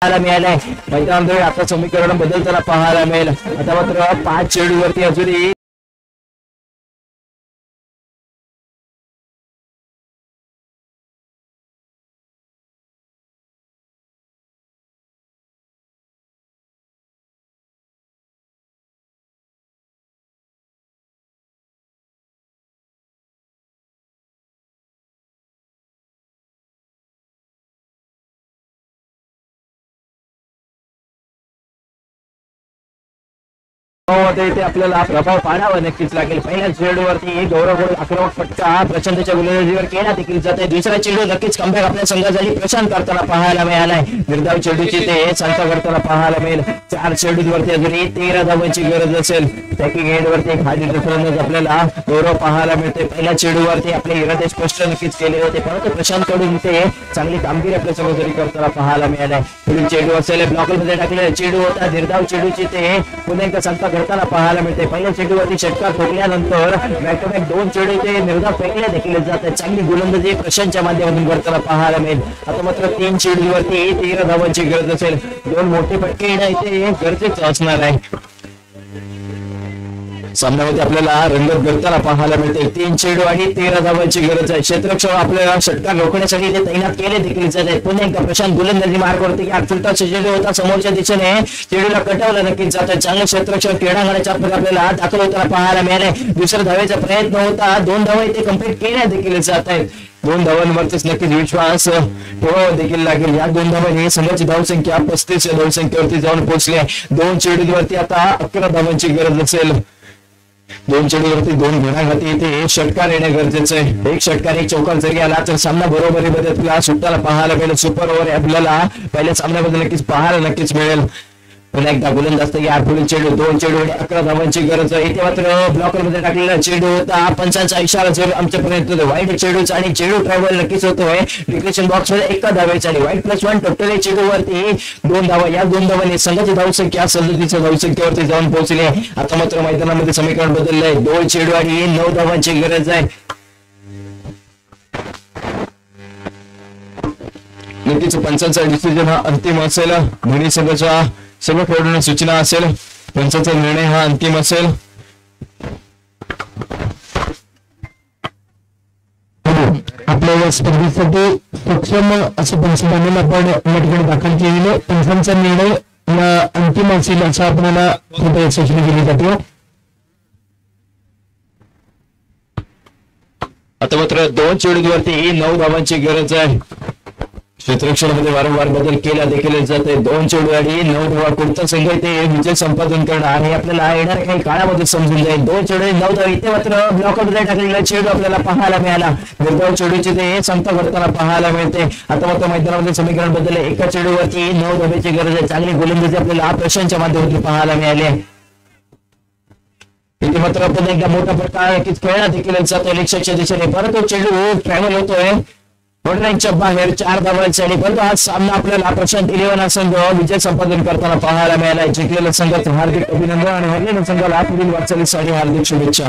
पाहायला मिळालाय. मैदानामध्ये आता समीकरण बदलताना पाहायला मिळेल. आता मात्र 5 चेंडूवरती अजूनही इथे आपल्याला प्रभाव पाडावा नक्कीच लागेल. पहिल्या चेंडूवरती गौरव आक्रमक फटका प्रशांतच्या गोलंदाजीवर केला देखील जात आहे. दुसरा चेंडू नक्कीच कमबॅक आपल्या संघासाठी प्रशांत करताना पाहायला मिळालाय. निर्धाव चेंडूची ते संत करताना पाहायला मिळेल. 4 चेंडूवरती अजूनही 13 धावांची गरज असेल. पॅकिंग एंडवरती खाली फलंदाज आपल्याला गौरव पाहायला मिळते. पहिल्या चेंडूवरती आपले इरादे स्पष्ट नक्कीच केले होते, परंतु प्रशांत कडून इथे चांगली कामगिरी आपल्या संघासाठी करताना पाहायला मिळालाय. पुढील चेंडू असेल ब्लॉकर मध्ये टाकलेला चेंडू होता. निर्धाव चेंडूची ते पुन्हा एकदा संत करताना पाहायला मिळते. पहिल्या चेंडूवरती षटकार ठोकल्यानंतर बॅक टू बॅक 2 चेंडू ते निर्धाव फेकले देखील जात आहेत. चांगली गोलंदाजी प्रशांतच्या माध्यमातून करताना पाहायला मिळेल. आता मात्र 3 चेंडूवरती 13 धावांची गरज असेल. 2 मोठे फटके येणं इथे गरजेचं असणार आहे. सामन्यामध्ये आपल्याला रंगत करताना पाहायला मिळते. 3 चेंडू आणि 13 धावांची गरज आहे. क्षेत्ररक्षक आपल्याला षटकार रोखण्यासाठी ते तैनात केले देखील जात आहेत. पुन्हा एकदा प्रशांत गोलंदाजी मार्गावरती की फुलटा चेंडू होता समोरच्या दिशेने चेंडूला कटवलं नक्कीच जात आहे. चांगले क्षेत्ररक्षक क्रीडांगणाच्या आतमध्ये आपल्याला दाखल होताना पाहायला मिळाले. दुसऱ्या धावेचा प्रयत्न होता. 2 धावा इथे कंप्लीट केल्या देखील जात आहेत. 2 धावांवरतीच नक्कीच विश्वास ठेवावा देखील लागेल. या 2 धावांनी संघाची धावसंख्या 35 या धावसंख्येवरती जाऊन पोहोचली आहे. 2 चेंडूवरती आता 11 धावांची गरज असेल. 2 चेंडूवरती 2 घणाघाती इथे षटकार येणे गरजेचं आहे. एक षटकार एक चौकार जरी आला तर सामना बरोबरीमध्ये आपल्याला सुट्टाला पाहायला मिळेल. सुपर ओव्हर आपल्याला पहिल्या सामन्यामध्ये नक्कीच पाहायला नक्कीच मिळेल. पुन्हा एकदा गोलंदाज तयार. पुढील चेंडू 2 चेंडू आणि 11 धावांची गरज आहे. इथे मात्र ब्लॉकर मध्ये टाकलेला चेंडू होता. पंचांचा इशारा जो आमच्यापर्यंत वाईट चेंडूचा आणि चेंडू ट्रॅव्हल नक्कीच होतोय डिक्लेरेशन बॉक्स मध्ये. 1 धावेचा आणि वाईट +1 टोटल चेंडूवरती 2 धावा. या 2 धावांनी संघाची धावसंख्या 37 धावसंख्येवरती जाऊन पोहोचली आहे. आता मात्र मैदानामध्ये समीकरण बदललंय. 2 चेंडू आणि 9 धावांची गरज आहे. नक्कीच पंचांचा डिसिजन हा अंतिम असेल. दोन्ही संघाच्या सर्व खेळाडूंना सूचना असेल. पंचांचा निर्णय हा अंतिम असेल. आपल्या या स्पर्धेसाठी सक्षम असं पंचनामे आपण या ठिकाणी दाखल केलेले. पंचांचा निर्णय अंतिम असेल असं आपल्याला सूचना केली जाते. आता मात्र 2 चेंडूवरती 9 धावांची गरज आहे. क्षेत्ररक्षणामध्ये वारंवार बदल केला देखील जाते. 2 चेंडू आणि 9 धावा. कोणता संघ इथे विजय संपादन करणार हे आपल्याला येणाऱ्या काही काळामध्ये समजून जाईल. 2 चेंडू आणि 9 धावा. इथे मात्र ब्लॉकमध्ये टाकलेला चेंडू आपल्याला पाहायला मिळाला. निर्धाव चेंडूची ते संत करताना पाहायला मिळते. आता मात्र मैदानामध्ये समीकरण बदलले. 1 चेंडूवरती 9 धावेची गरज आहे. चांगली गोलंदाजी आपल्याला प्रशांतच्या माध्यमातून पाहायला मिळाली आहे. इथे मात्र आपण एकदा मोठा फटका नक्कीच खेळला देखील जातो इलेक्शनच्या दिशेने, परंतु चेंडू ट्रॅव्हल होतोय वॉर्डरच्या बाहेर 4 धावांसाठी. परंतु हा सामना आपल्याला प्रशांत 11 संघ विजय संपादन करताना पाहायला मिळाला. जिंकलेल्या संघाचं हार्दिक अभिनंदन आणि हरलेल्या संघाला पुढील वाटचालीसाठी हार्दिक शुभेच्छा.